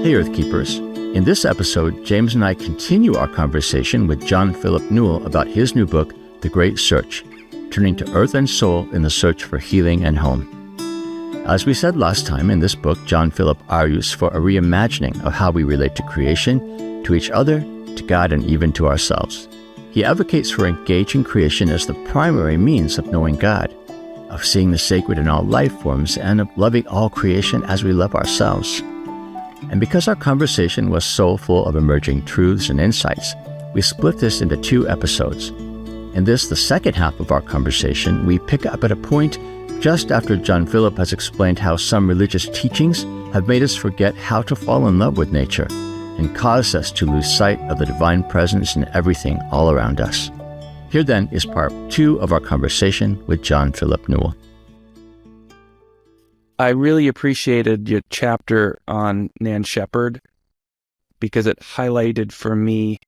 Hey Earthkeepers. In this episode, James and I continue our conversation with John Philip Newell about his new book, The Great Search, Turning to Earth and Soul in the Search for Healing and Home. As we said last time, in this book, John Philip argues for a reimagining of how we relate to creation, to each other, to God, and even to ourselves. He advocates for engaging creation as the primary means of knowing God, of seeing the sacred in all life forms, and of loving all creation as we love ourselves. And because our conversation was so full of emerging truths and insights, we split this into 2 episodes. In this, the second half of our conversation, we pick up at a point just after John Philip has explained how some religious teachings have made us forget how to fall in love with nature and caused us to lose sight of the divine presence in everything all around us. Here then is part 2 of our conversation with John Philip Newell. I really appreciated your chapter on Nan Shepherd because it highlighted for me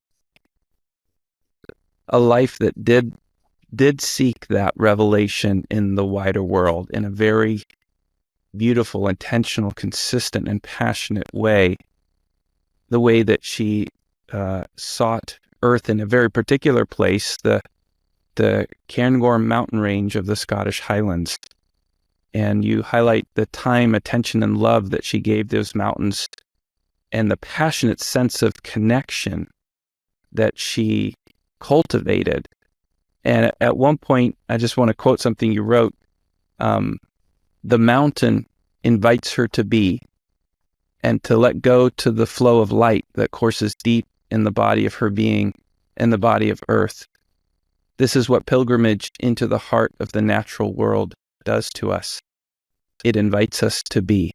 a life that did seek that revelation in the wider world in a very beautiful, intentional, consistent, and passionate way. The way that she sought Earth in a very particular place, the Cairngorm mountain range of the Scottish Highlands. And you highlight the time, attention, and love that she gave those mountains and the passionate sense of connection that she cultivated. And at one point, I just want to quote something you wrote. The mountain invites her to be and to let go to the flow of light that courses deep in the body of her being and the body of Earth. This is what pilgrimage into the heart of the natural world does to us. It invites us to be.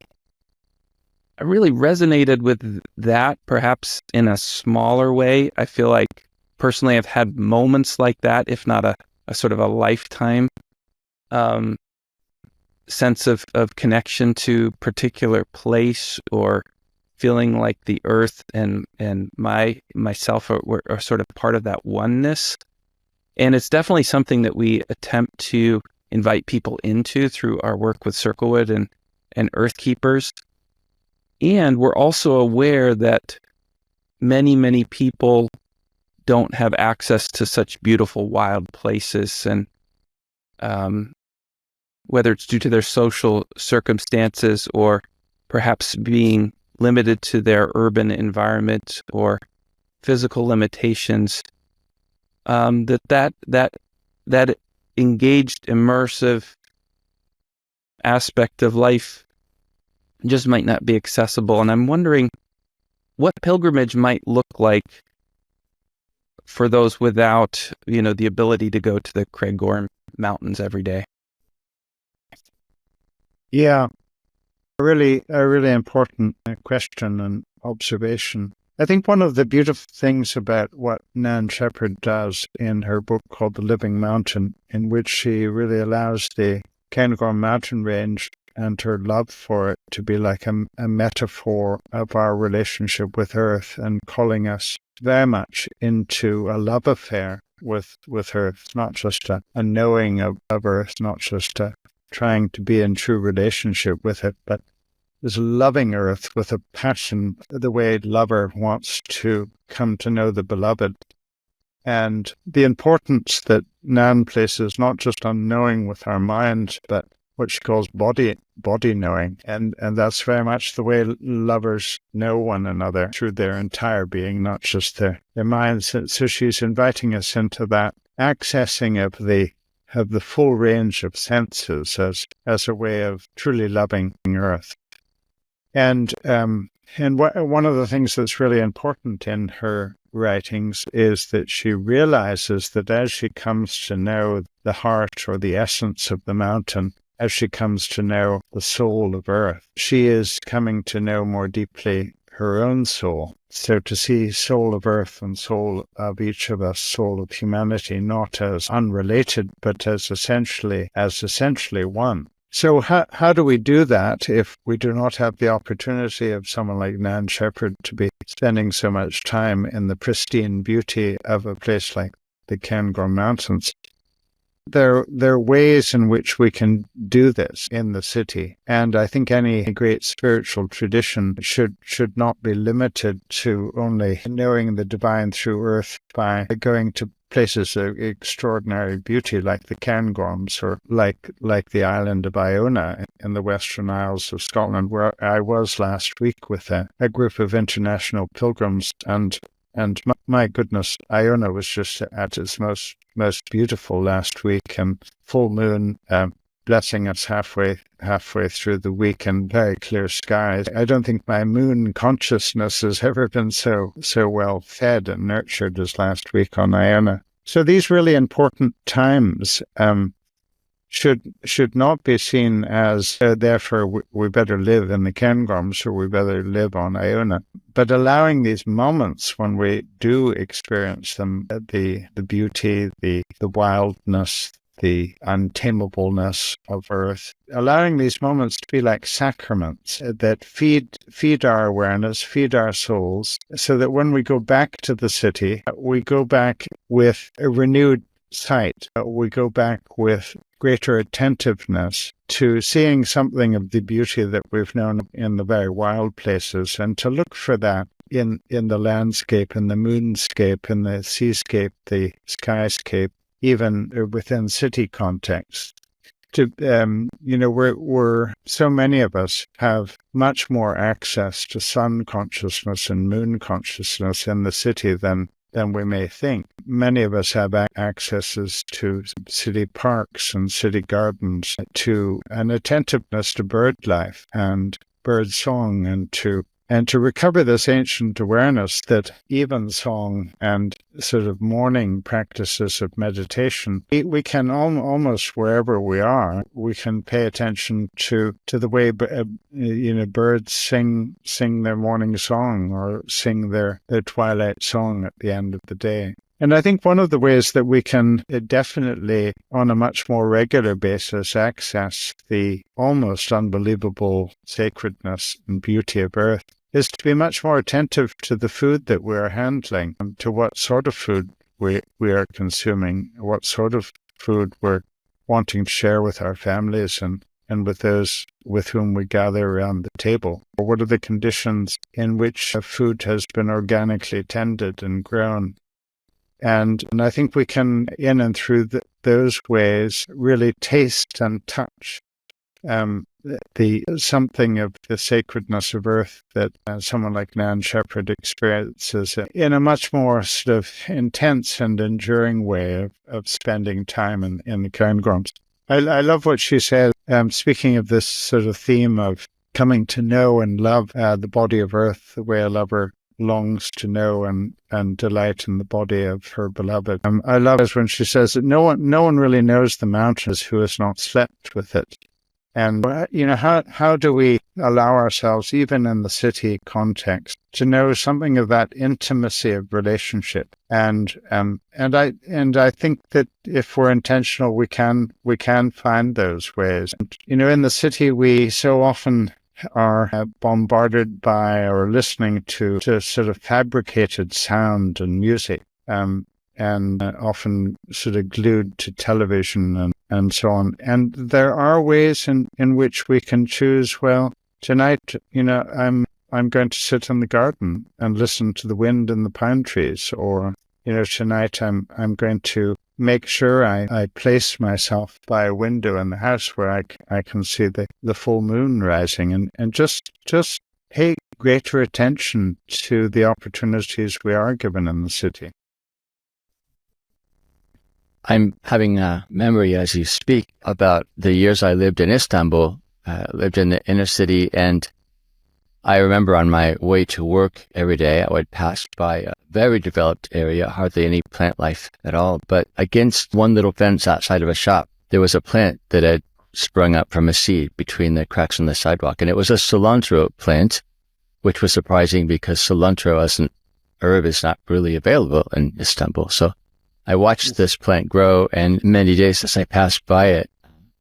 I really resonated with that, perhaps in a smaller way. I feel like personally I've had moments like that, if not a sort of a lifetime sense of connection to particular place, or feeling like the earth and myself are sort of part of that oneness. And it's definitely something that we attempt to invite people into through our work with Circlewood and Earthkeepers. And we're also aware that many people don't have access to such beautiful wild places, and whether it's due to their social circumstances or perhaps being limited to their urban environment or physical limitations, that engaged, immersive aspect of life just might not be accessible. And I'm wondering what pilgrimage might look like for those without, the ability to go to the Cairngorm Mountains every day. Yeah, a really important question and observation. I think one of the beautiful things about what Nan Shepherd does in her book called The Living Mountain, in which she really allows the Cairngorm mountain range and her love for it to be like a metaphor of our relationship with Earth, and calling us very much into a love affair with Earth, not just a knowing of Earth, not just trying to be in true relationship with it, but is loving Earth with a passion, the way a lover wants to come to know the beloved. And the importance that Nan places not just on knowing with our mind, but what she calls body knowing. And that's very much the way lovers know one another, through their entire being, not just their minds. So she's inviting us into that accessing of the full range of senses as a way of truly loving Earth. And one of the things that's really important in her writings is that she realizes that as she comes to know the heart or the essence of the mountain, as she comes to know the soul of Earth, she is coming to know more deeply her own soul. So to see soul of Earth and soul of each of us, soul of humanity, not as unrelated, but as essentially one. So how do we do that if we do not have the opportunity of someone like Nan Shepherd to be spending so much time in the pristine beauty of a place like the Cairngorm Mountains? there are ways in which we can do this in the city. And I think any great spiritual tradition should not be limited to only knowing the divine through earth by going to places of extraordinary beauty like the Cairngorms or like the island of Iona in the Western Isles of Scotland, where I was last week with a group of international pilgrims. And my goodness, Iona was just at its most beautiful last week, and full moon blessing us halfway through the week, and very clear skies. I don't think my moon consciousness has ever been so well fed and nurtured as last week on Iona. So these really important times should not be seen as therefore we better live in the Cairngorms or we better live on Iona, but allowing these moments when we do experience them, the beauty, the wildness, the untamableness of earth, allowing these moments to be like sacraments that feed our awareness, feed our souls, so that when we go back to the city, we go back with a renewed sight. We go back with greater attentiveness to seeing something of the beauty that we've known in the very wild places, and to look for that in the landscape, in the moonscape, in the seascape, the skyscape, even within city context. We're so many of us have much more access to sun consciousness and moon consciousness in the city than we may think. Many of us have accesses to city parks and city gardens, to an attentiveness to bird life and bird song, and to recover this ancient awareness that even song and sort of morning practices of meditation, we can almost wherever we are, we can pay attention to the way birds sing their morning song or sing their twilight song at the end of the day. And I think one of the ways that we can definitely, on a much more regular basis, access the almost unbelievable sacredness and beauty of earth is to be much more attentive to the food that we are handling, and to what sort of food we are consuming, what sort of food we're wanting to share with our families and with those with whom we gather around the table. What are the conditions in which food has been organically tended and grown? And I think we can, in and through those ways, really taste and touch the something of the sacredness of earth that someone like Nan Shepherd experiences in a much more sort of intense and enduring way of spending time in the Cairngorms. I love what she said, speaking of this sort of theme of coming to know and love the body of earth the way a lover longs to know and delight in the body of her beloved. I love it when she says that no one really knows the mountains who has not slept with it. And how do we allow ourselves, even in the city context, to know something of that intimacy of relationship? And I think that if we're intentional, we can find those ways. And, in the city, we so often are bombarded by or listening to sort of fabricated sound and music, and often sort of glued to television and so on. And there are ways in which we can choose, well, tonight, I'm going to sit in the garden and listen to the wind in the pine trees, or, tonight I'm going to make sure I place myself by a window in the house where I can see the full moon rising, and just pay greater attention to the opportunities we are given in the city. I'm having a memory as you speak about the years I lived in Istanbul, lived in the inner city, and I remember on my way to work every day, I would pass by a very developed area, hardly any plant life at all. But against one little fence outside of a shop, there was a plant that had sprung up from a seed between the cracks in the sidewalk. And it was a cilantro plant, which was surprising because cilantro as an herb is not really available in Istanbul. So I watched this plant grow, and many days as I passed by it,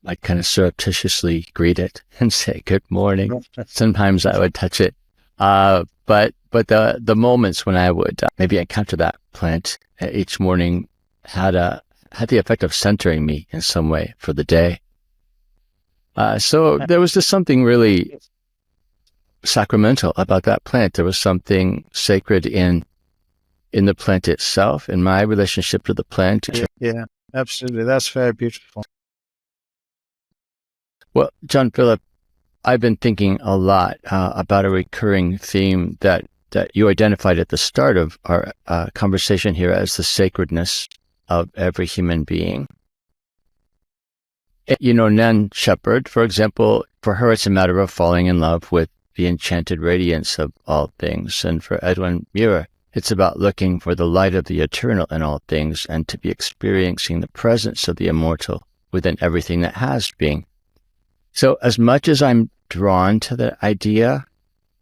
I'd kind of surreptitiously greet it and say good morning. Sometimes I would touch it. But the moments when I would maybe encounter that plant each morning had had the effect of centering me in some way for the day. So there was just something really sacramental about that plant. There was something sacred in the plant itself, in my relationship to the plant. Yeah, absolutely. That's very beautiful. Well, John Philip, I've been thinking a lot about a recurring theme that you identified at the start of our conversation here as the sacredness of every human being. You know, Nan Shepherd, for example, for her it's a matter of falling in love with the enchanted radiance of all things. And for Edwin Muir, it's about looking for the light of the eternal in all things and to be experiencing the presence of the immortal within everything that has being. So as much as I'm drawn to the idea,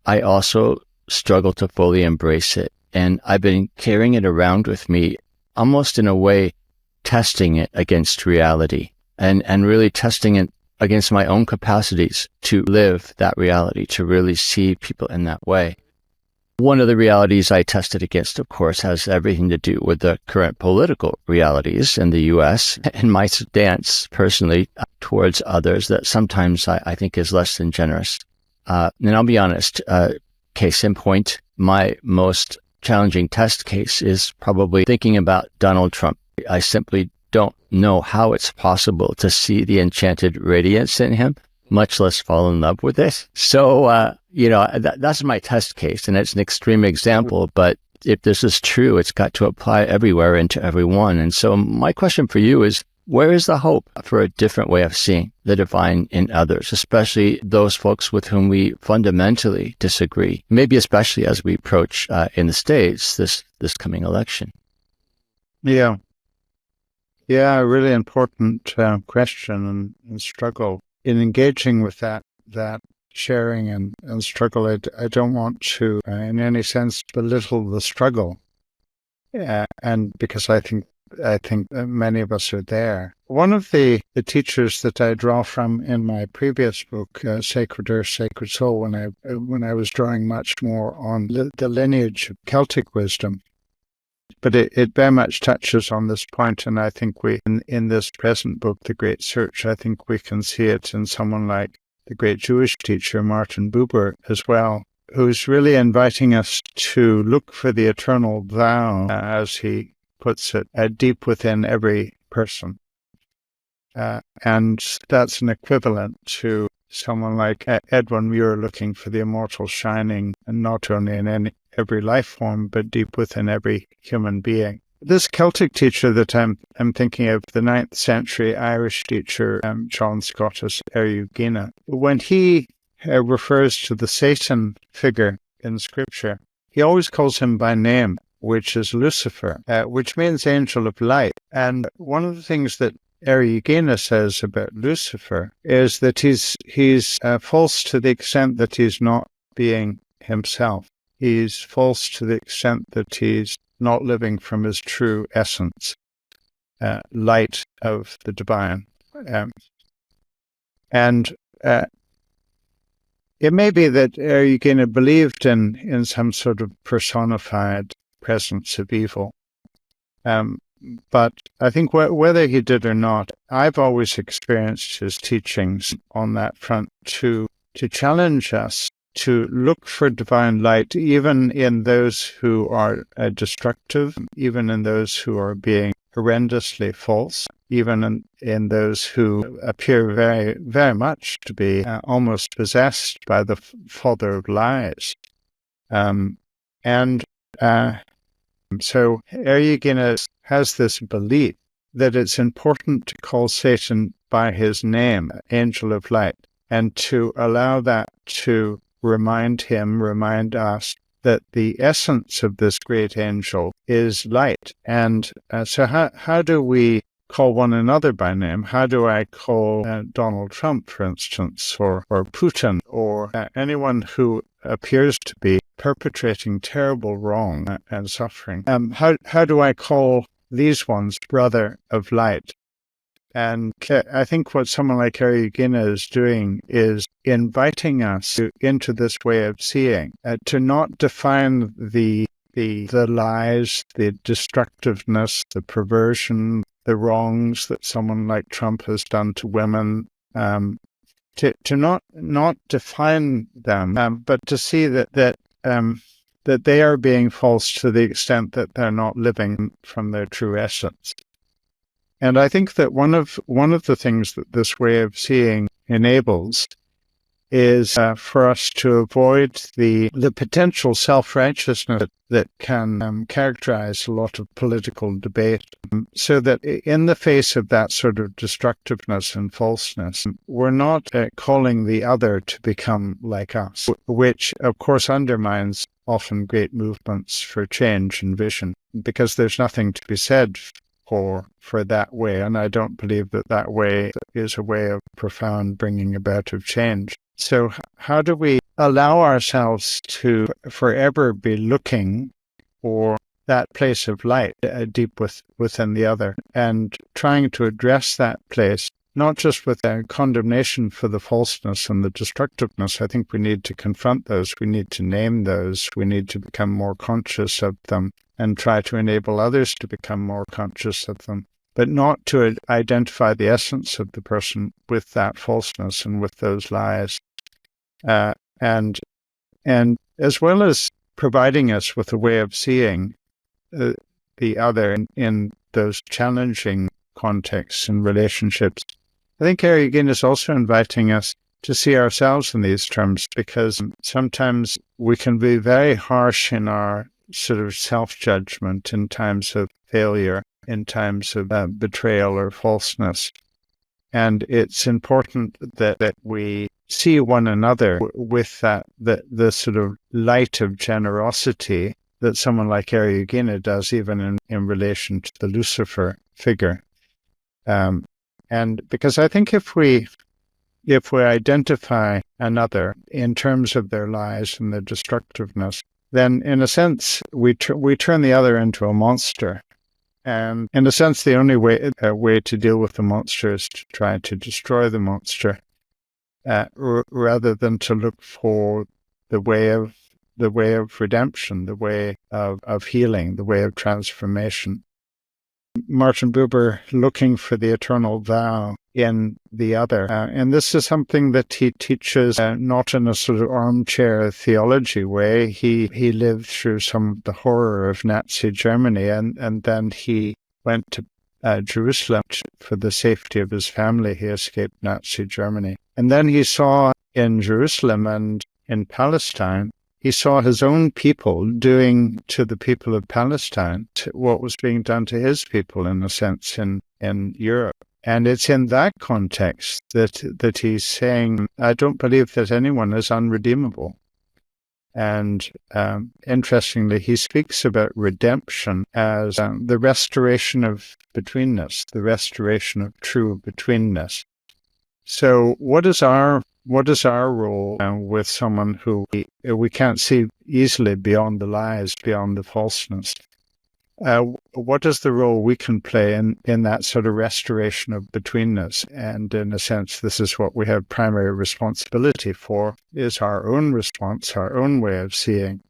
I also struggle to fully embrace it. And I've been carrying it around with me, almost in a way, testing it against reality and really testing it against my own capacities to live that reality, to really see people in that way. One of the realities I tested against, of course, has everything to do with the current political realities in the U.S. and my stance personally towards others that sometimes I think is less than generous. And I'll be honest, case in point, my most challenging test case is probably thinking about Donald Trump. I simply don't know how it's possible to see the enchanted radiance in him, much less fall in love with it. So, that's my test case, and it's an extreme example, but if this is true, it's got to apply everywhere and to everyone. And so my question for you is, where is the hope for a different way of seeing the divine in others, especially those folks with whom we fundamentally disagree, maybe especially as we approach in the States this coming election? Yeah, a really important question and struggle. In engaging with that sharing and struggle, I don't want to, in any sense, belittle the struggle. And because I think many of us are there. One of the teachers that I draw from in my previous book, Sacred Earth, Sacred Soul, when I was drawing much more on the lineage of Celtic wisdom, but it very much touches on this point, and I think we, in this present book, The Great Search, I think we can see it in someone like the great Jewish teacher, Martin Buber, as well, who's really inviting us to look for the eternal thou, as he puts it, deep within every person. And that's an equivalent to someone like Edwin Muir looking for the immortal shining, and not only in every life form, but deep within every human being. This Celtic teacher that I'm thinking of, the 9th century Irish teacher, John Scotus Eriugena, when he refers to the Satan figure in Scripture, he always calls him by name, which is Lucifer, which means angel of light. And one of the things that Eriugena says about Lucifer is that he's false to the extent that he's not being himself. He's false to the extent that he's not living from his true essence, light of the divine. And it may be that Eriugena believed in some sort of personified presence of evil. But I think whether he did or not, I've always experienced his teachings on that front to challenge us to look for divine light, even in those who are destructive, even in those who are being horrendously false, even in those who appear very, very much to be almost possessed by the father of lies. So Eriugena has this belief that it's important to call Satan by his name, Angel of Light, and to allow that to remind us that the essence of this great angel is light. And so how do we call one another by name? How do I call Donald Trump, for instance, or Putin, or anyone who appears to be perpetrating terrible wrong and suffering? How do I call these ones brother of light? And I think what someone like Eriugena is doing is inviting us into this way of seeing, to not define the lies, the destructiveness, the perversion, the wrongs that someone like Trump has done to women, to not define them, but to see that they are being false to the extent that they're not living from their true essence. And I think that one of the things that this way of seeing enables is for us to avoid the potential self-righteousness that can characterize a lot of political debate, so that in the face of that sort of destructiveness and falseness, we're not calling the other to become like us, which of course undermines often great movements for change and vision, because there's nothing to be said for that way, and I don't believe that way is a way of profound bringing about of change. So how do we allow ourselves to forever be looking for that place of light deep within the other, and trying to address that place, not just with a condemnation for the falseness and the destructiveness? I think we need to confront those, we need to name those, we need to become more conscious of them and try to enable others to become more conscious of them, but not to identify the essence of the person with that falseness and with those lies. And as well as providing us with a way of seeing the other in those challenging contexts and relationships, I think Eriugin is also inviting us to see ourselves in these terms, because sometimes we can be very harsh in our sort of self-judgment in times of failure, in times of betrayal or falseness. And it's important that we see one another with the sort of light of generosity that someone like Eriugin does, even in relation to the Lucifer figure. And because I think if we identify another in terms of their lies and their destructiveness, then in a sense we turn the other into a monster. And in a sense, the only way to deal with the monster is to try to destroy the monster, rather than to look for the way of redemption, the way of healing, the way of transformation. Martin Buber looking for the eternal thou in the other. And this is something that he teaches not in a sort of armchair theology way. He lived through some of the horror of Nazi Germany, and then he went to Jerusalem for the safety of his family. He escaped Nazi Germany. And then he saw in Jerusalem and in Palestine, he saw his own people doing to the people of Palestine what was being done to his people, in a sense, in Europe. And it's in that context that he's saying, I don't believe that anyone is unredeemable. And interestingly, he speaks about redemption as the restoration of betweenness, the restoration of true betweenness. So what is our role with someone who we can't see easily beyond the lies, beyond the falseness? What is the role we can play in that sort of restoration of betweenness? And in a sense, this is what we have primary responsibility for, is our own response, our own way of seeing.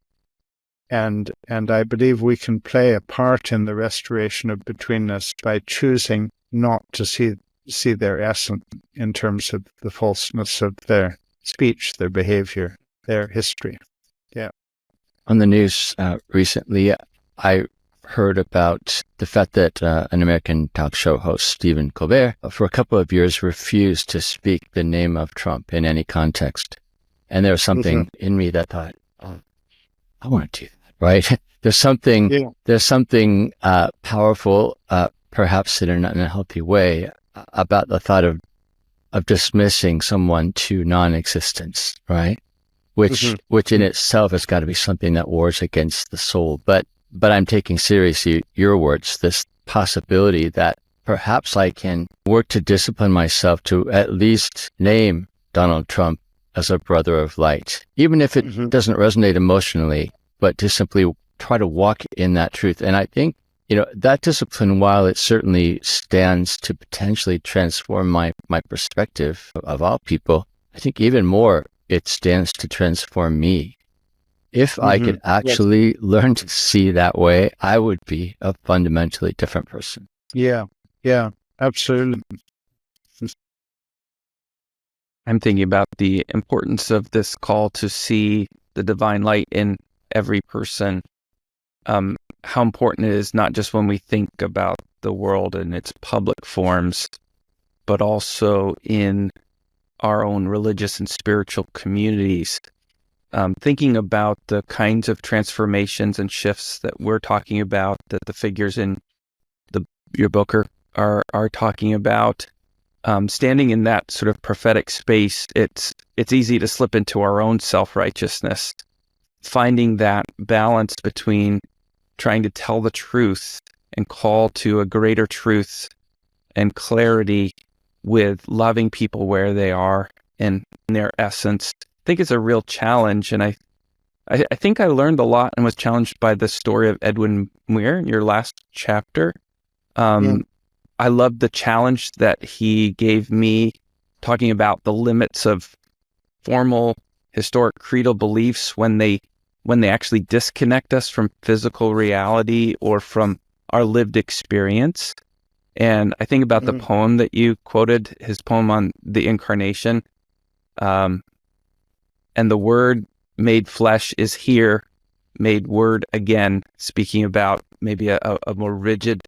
And I believe we can play a part in the restoration of betweenness by choosing not to see their essence in terms of the falseness of their speech, their behavior, their history. Yeah. On the news recently, I heard about the fact that an American talk show host, Stephen Colbert, for a couple of years refused to speak the name of Trump in any context. And there was something in me that thought, oh, I want to do that, right? There's something powerful, perhaps in an unhealthy way, about the thought of dismissing someone to non-existence, right? Which in itself has got to be something that wars against the soul. But I'm taking seriously your words, this possibility that perhaps I can work to discipline myself to at least name Donald Trump as a brother of light, even if it doesn't resonate emotionally, but to simply try to walk in that truth. And I think, that discipline, while it certainly stands to potentially transform my perspective of all people, I think even more, it stands to transform me. If I could actually learn to see that way, I would be a fundamentally different person. Yeah. Yeah, absolutely. I'm thinking about the importance of this call to see the divine light in every person. How important it is, not just when we think about the world and its public forms, but also in our own religious and spiritual communities. Thinking about the kinds of transformations and shifts that we're talking about, that the figures in your book are talking about. Standing in that sort of prophetic space, it's easy to slip into our own self-righteousness, finding that balance between trying to tell the truth and call to a greater truth and clarity with loving people where they are and in their essence. I think it's a real challenge, and I think I learned a lot and was challenged by the story of Edwin Muir in your last chapter. Yeah. I loved the challenge that he gave me, talking about the limits of formal historic creedal beliefs when they actually disconnect us from physical reality or from our lived experience. And I think about the poem that you quoted, his poem on the incarnation. And the word made flesh is here, made word again, speaking about maybe a more rigid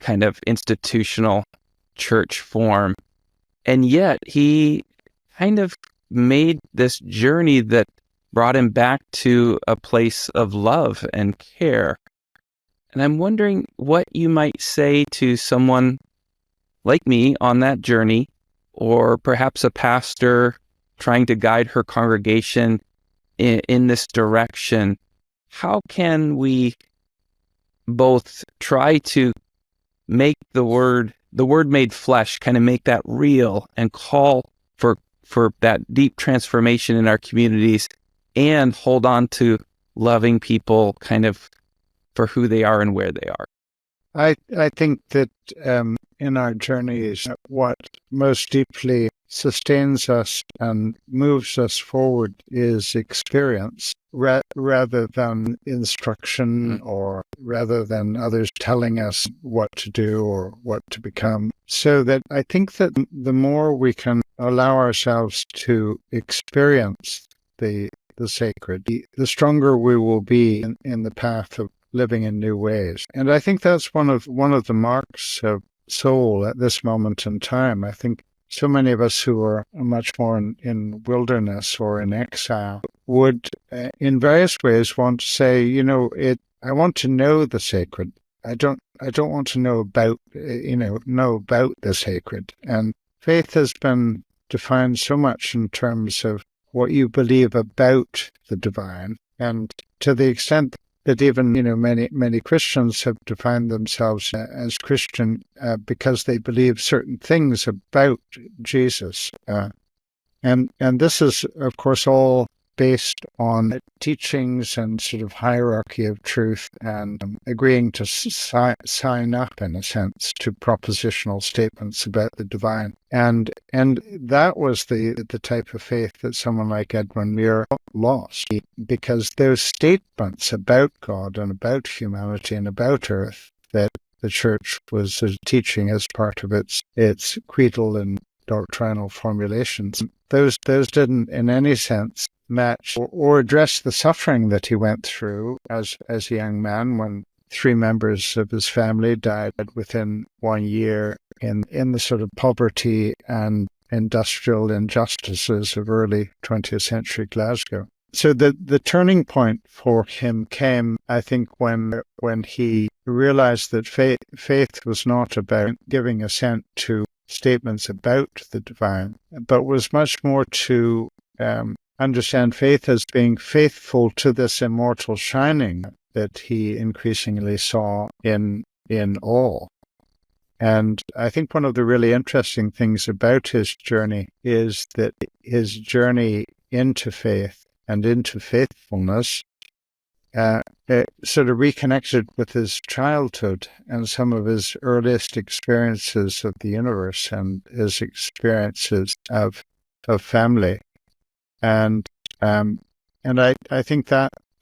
kind of institutional church form. And yet he kind of made this journey that brought him back to a place of love and care. And I'm wondering what you might say to someone like me on that journey, or perhaps a pastor trying to guide her congregation in this direction. How can we both try to make the word made flesh, kind of make that real and call for that deep transformation in our communities, and hold on to loving people kind of for who they are and where they are? I think that in our journeys, what most deeply sustains us and moves us forward is experience, rather than instruction, or rather than others telling us what to do or what to become. So that I think that the more we can allow ourselves to experience the sacred, the stronger we will be in the path of living in new ways. And I think that's one of the marks of soul at this moment in time. I think so many of us who are much more in wilderness or in exile would, in various ways, want to say, I want to know the sacred. I don't want to know about, know about the sacred. And faith has been defined so much in terms of what you believe about the divine. And to the extent that even, many Christians have defined themselves as Christian because they believe certain things about Jesus. And this is, of course, all based on teachings and sort of hierarchy of truth, and agreeing to sign up, in a sense, to propositional statements about the divine. And that was the type of faith that someone like Edwin Muir lost, because those statements about God and about humanity and about earth that the church was teaching as part of its creedal and doctrinal formulations, those didn't in any sense match or address the suffering that he went through as a young man, when 3 members of his family died within 1 year in the sort of poverty and industrial injustices of early 20th century Glasgow. So the turning point for him came, I think, when he realized that faith was not about giving assent to statements about the divine, but was much more to understand faith as being faithful to this immortal shining that he increasingly saw in all. And I think one of the really interesting things about his journey is that his journey into faith and into faithfulness sort of reconnected with his childhood and some of his earliest experiences of the universe and his experiences of family. And I think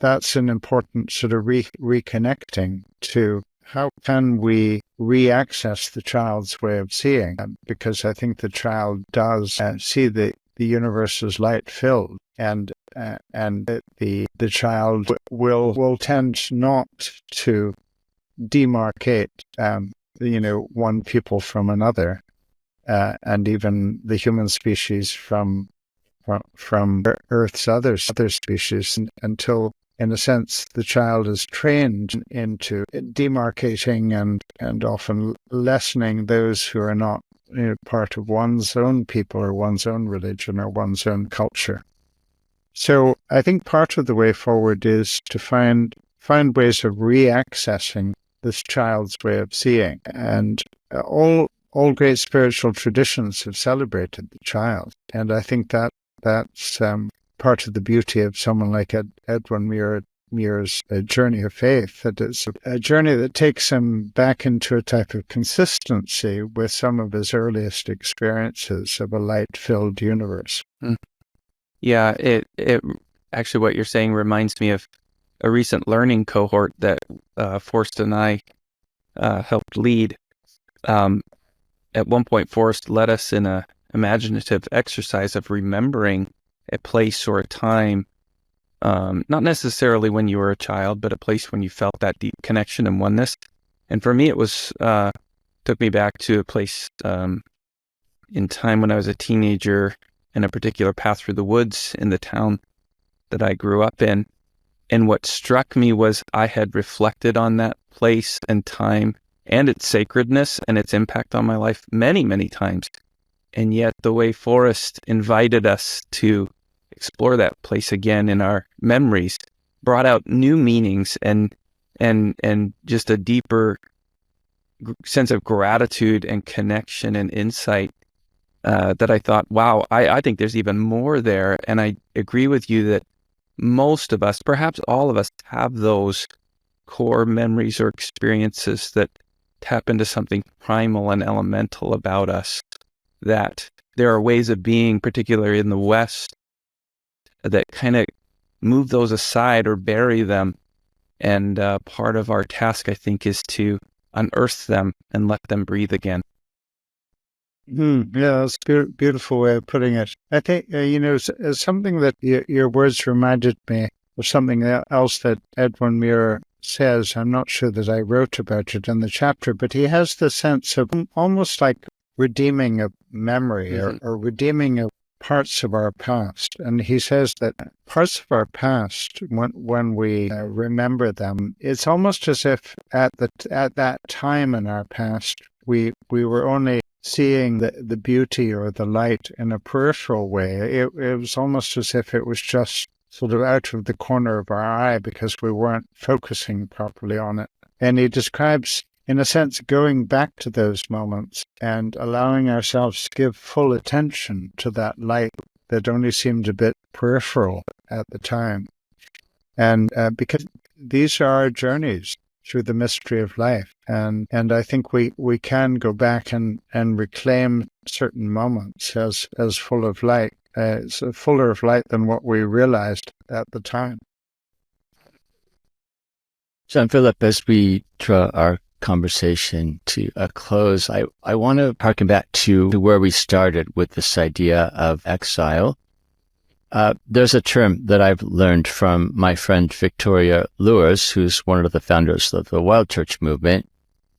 that's an important sort of reconnecting to how can we re-access the child's way of seeing, because I think the child does see the universe as light-filled, and the child will tend not to demarcate, one people from another, and even the human species from Earth's other species, until, in a sense, the child is trained into demarcating and often lessening those who are not part of one's own people or one's own religion or one's own culture. So I think part of the way forward is to find ways of re-accessing this child's way of seeing. And all great spiritual traditions have celebrated the child. And I think that's part of the beauty of someone like Edwin Muir's journey of faith, that it's a journey that takes him back into a type of consistency with some of his earliest experiences of a light-filled universe. Yeah, it actually, what you're saying reminds me of a recent learning cohort that Forrest and I helped lead. At one point, Forrest led us in a imaginative exercise of remembering a place or a time, not necessarily when you were a child, but a place when you felt that deep connection and oneness. And for me, it was took me back to a place in time when I was a teenager, in a particular path through the woods in the town that I grew up in. And what struck me was I had reflected on that place and time and its sacredness and its impact on my life many, many times. And yet the way Forrest invited us to explore that place again in our memories brought out new meanings and just a deeper sense of gratitude and connection and insight that I thought, wow, I think there's even more there. And I agree with you that most of us, perhaps all of us, have those core memories or experiences that tap into something primal and elemental about us, that there are ways of being, particularly in the West, that kind of move those aside or bury them. And part of our task, I think, is to unearth them and let them breathe again. Yeah, that's a beautiful way of putting it. I think, something that your words reminded me of something else that Edwin Muir says. I'm not sure that I wrote about it in the chapter, but he has the sense of almost like redeeming a memory, or redeeming of parts of our past. And he says that parts of our past, when we remember them, it's almost as if at that time in our past, we were only seeing the beauty or the light in a peripheral way. It was almost as if it was just sort of out of the corner of our eye because we weren't focusing properly on it. And he describes, in a sense, going back to those moments and allowing ourselves to give full attention to that light that only seemed a bit peripheral at the time. And because these are our journeys through the mystery of life. And I think we can go back and reclaim certain moments as full of light, fuller of light than what we realized at the time. John Philip, as we draw our conversation to a close, I want to harken back to where we started with this idea of exile. There's a term that I've learned from my friend Victoria Lewis, who's one of the founders of the Wild Church movement.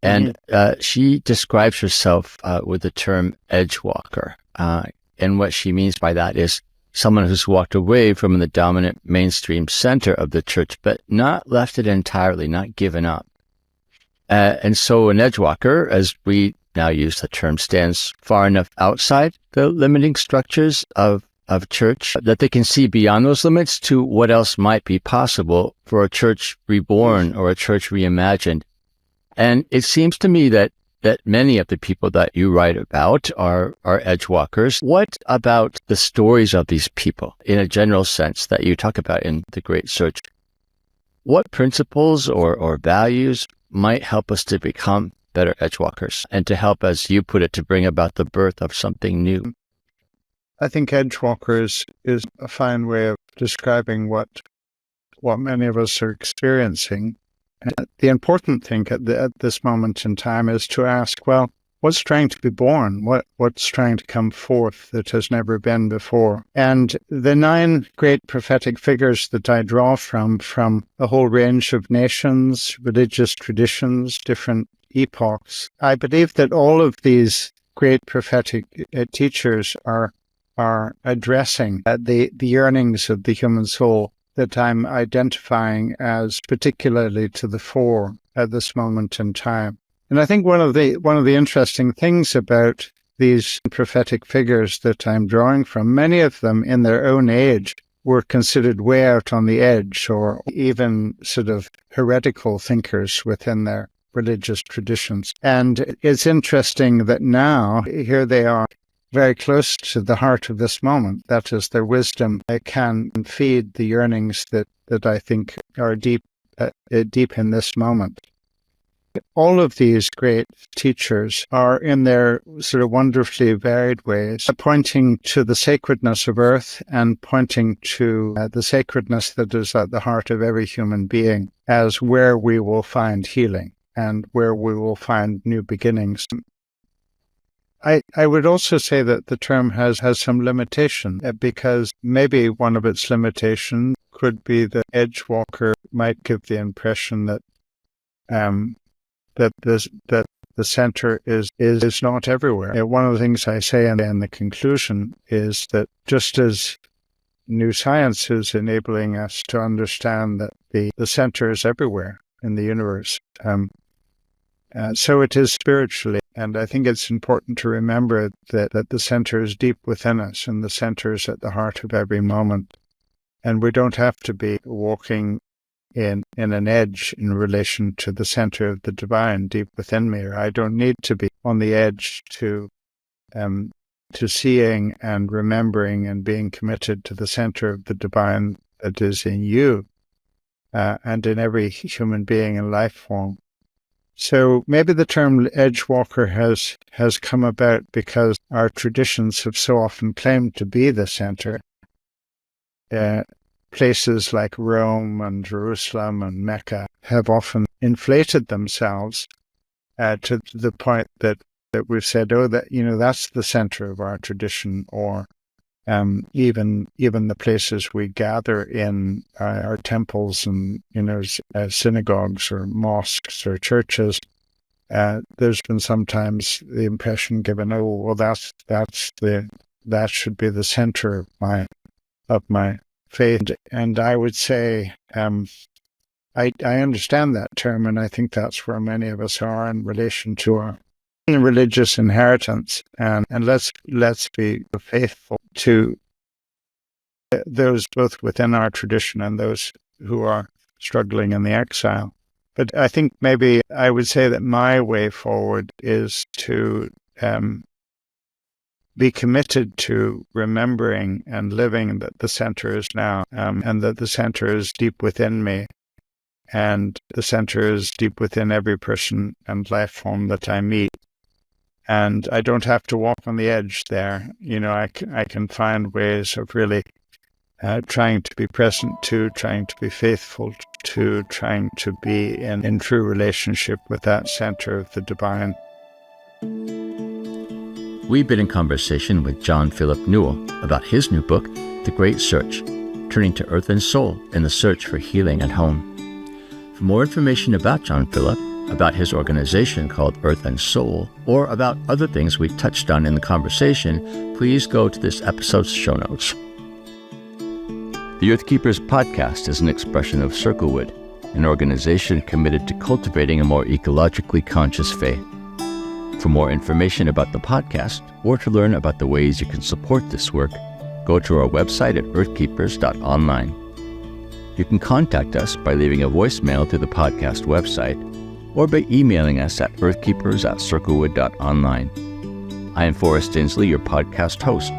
And she describes herself with the term edgewalker. And what she means by that is someone who's walked away from the dominant mainstream center of the church, but not left it entirely, not given up. And so an edgewalker, as we now use the term, stands far enough outside the limiting structures of church that they can see beyond those limits to what else might be possible for a church reborn or a church reimagined. And it seems to me that many of the people that you write about are edgewalkers. What about the stories of these people, in a general sense, that you talk about in The Great Search? What principles or values might help us to become better edgewalkers and to help, as you put it, to bring about the birth of something new? I think edgewalkers is a fine way of describing what many of us are experiencing. The important thing at this moment in time is to ask, well, what's trying to be born? What's trying to come forth that has never been before? And the 9 great prophetic figures that I draw from a whole range of nations, religious traditions, different epochs, I believe that all of these great prophetic teachers are addressing the yearnings of the human soul that I'm identifying as particularly to the fore at this moment in time. And I think one of the interesting things about these prophetic figures that I'm drawing from, many of them in their own age were considered way out on the edge, or even sort of heretical thinkers within their religious traditions. And it's interesting that now, here they are, very close to the heart of this moment. That is, their wisdom can feed the yearnings that I think are deep in this moment. All of these great teachers are, in their sort of wonderfully varied ways, pointing to the sacredness of earth and pointing to the sacredness that is at the heart of every human being as where we will find healing and where we will find new beginnings. I would also say that the term has some limitation, because maybe one of its limitations could be that Edgewalker might give the impression that the center is not everywhere. One of the things I say in the conclusion is that just as new science is enabling us to understand that the center is everywhere in the universe, so it is spiritually. And I think it's important to remember that the center is deep within us, and the center is at the heart of every moment. And we don't have to be walking in an edge in relation to the center of the divine deep within me, or I don't need to be on the edge to seeing and remembering and being committed to the center of the divine that is in you and in every human being and life form. So maybe the term Edgewalker has come about because our traditions have so often claimed to be the center. Places like Rome and Jerusalem and Mecca have often inflated themselves to the point that we've said, that's the center of our tradition, or even the places we gather in our temples and synagogues or mosques or churches. There's been sometimes the impression given, that should be the center of my faith. And I would say, I understand that term, and I think that's where many of us are in relation to our religious inheritance. And let's be faithful to those both within our tradition and those who are struggling in the exile. But I think maybe I would say that my way forward is to be committed to remembering and living that the center is now, and that the center is deep within me, and the center is deep within every person and life form that I meet. And I don't have to walk on the edge there. I can find ways of really trying to be present to, trying to be faithful to, trying to be in true relationship with that center of the divine. We've been in conversation with John Philip Newell about his new book, The Great Search, Turning to Earth and Soul in the Search for Healing and Home. For more information about John Philip, about his organization called Earth and Soul, or about other things we touched on in the conversation, please go to this episode's show notes. The Earth Keepers podcast is an expression of Circlewood, an organization committed to cultivating a more ecologically conscious faith. For more information about the podcast, or to learn about the ways you can support this work, go to our website at earthkeepers.online. You can contact us by leaving a voicemail through the podcast website, or by emailing us at earthkeepers@circlewood.online. I am Forrest Inslee, your podcast host.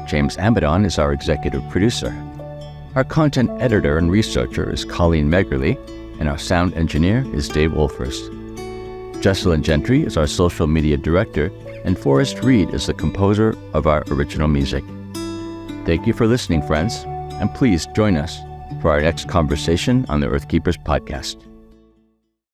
James Amadon is our executive producer. Our content editor and researcher is Colleen Meggerly, and our sound engineer is Dave Wolfers. Jesselyn Gentry is our social media director, and Forrest Reed is the composer of our original music. Thank you for listening, friends, and please join us for our next conversation on the Earth Keepers podcast.